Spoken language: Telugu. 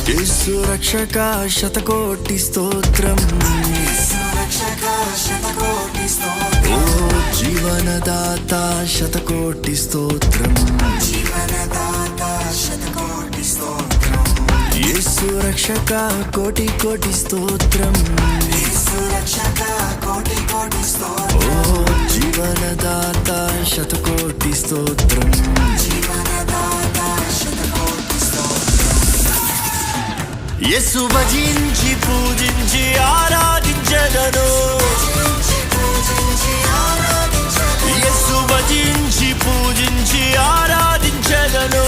యేసు రక్షక శతకోటి స్తోత్రం, ఓ జీవనదాత శతకోటి స్తోత్రం, యేసు రక్షక కోటి కోటి స్తోత్రం, ఓ జీవనదాత శతకోటి స్తోత్రం. యేసు భజించి పూజించి ఆరాధించెదను, యేసు భజించి పూజించి ఆరాధించెదను.